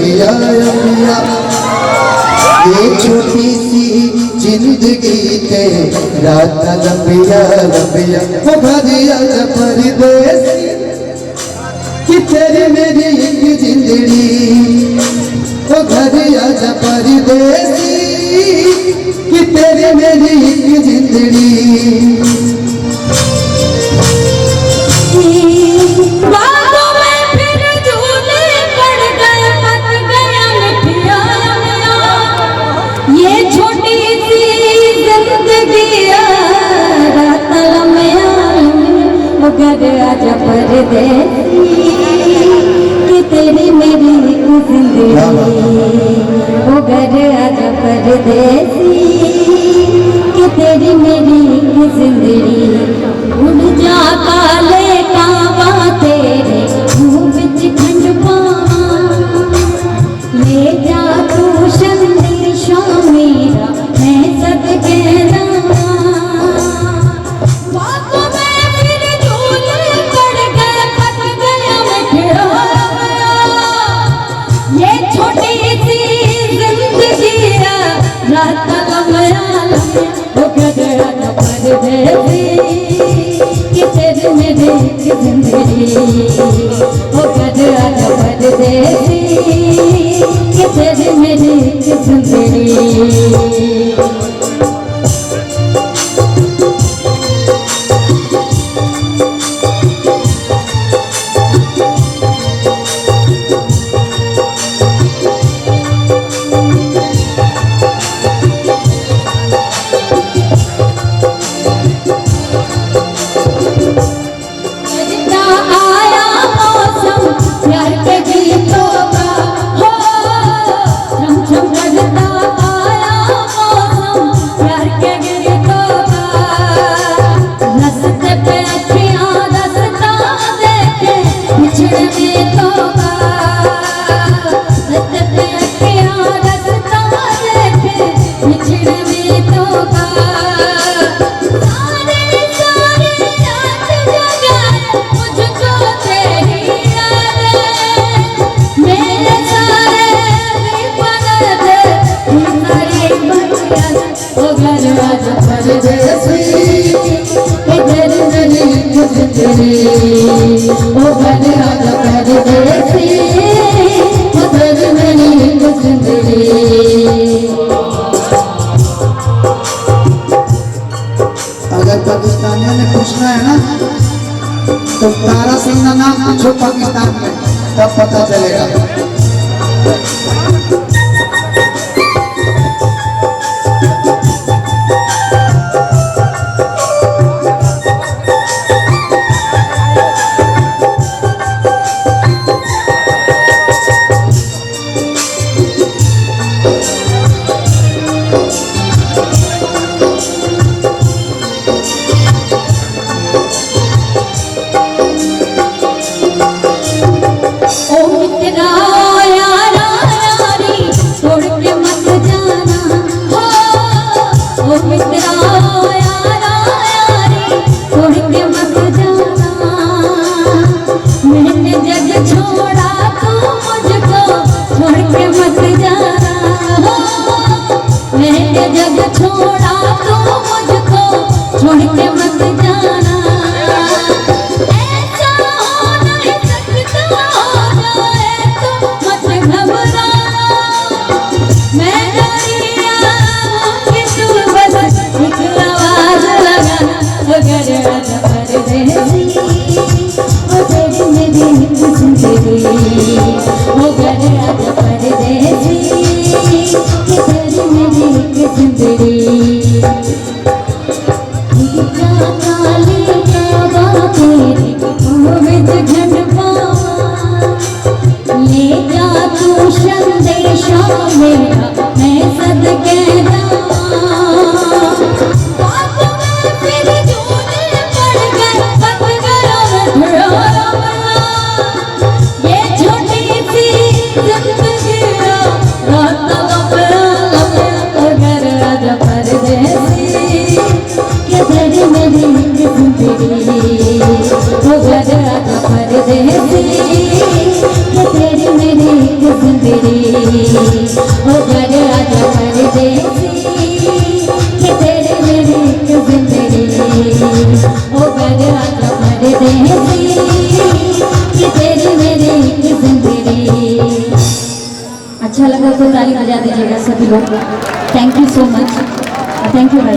अम्बिया अम्बिया ये छोटी सी जिंदगी ते रात लंबिया लंबिया वो घरिया परदेसी कि तेरी मेरी एक जिंदड़ी वो घरिया परदेसी कि तेरी मेरी एक जिंदड़ी आजा परदेसी कि तेरी मेरी जिंदगी ओ घर आजा परदेसी कि तेरी मेरी जिंदगी उड़ जा काले कावा तेरे मुंह बिच खंड पावा ले जा तू संदेशा मेरा मैं सदके कि तेरे मेरे जिंदगी ओ कर आजा परदेसी कि तेरे मेरे जिंदगी अगर पाकिस्तानियों ने पूछना है ना तो तारा सिंह का नाम पूछो पाकिस्तान में तब पता चलेगा। जग छोड़ा तो मुझको छोड़ के मत जाना ऐसा हो नहीं सकता हो जाए तो मत घबरा मैं डरिया कि तू बस निकलवा परदेसी कि तेरी मेरी एक जिंदगी। अच्छा लगा तो ताली बजा दीजिएगा सभी लोग। Thank you so much. Thank you.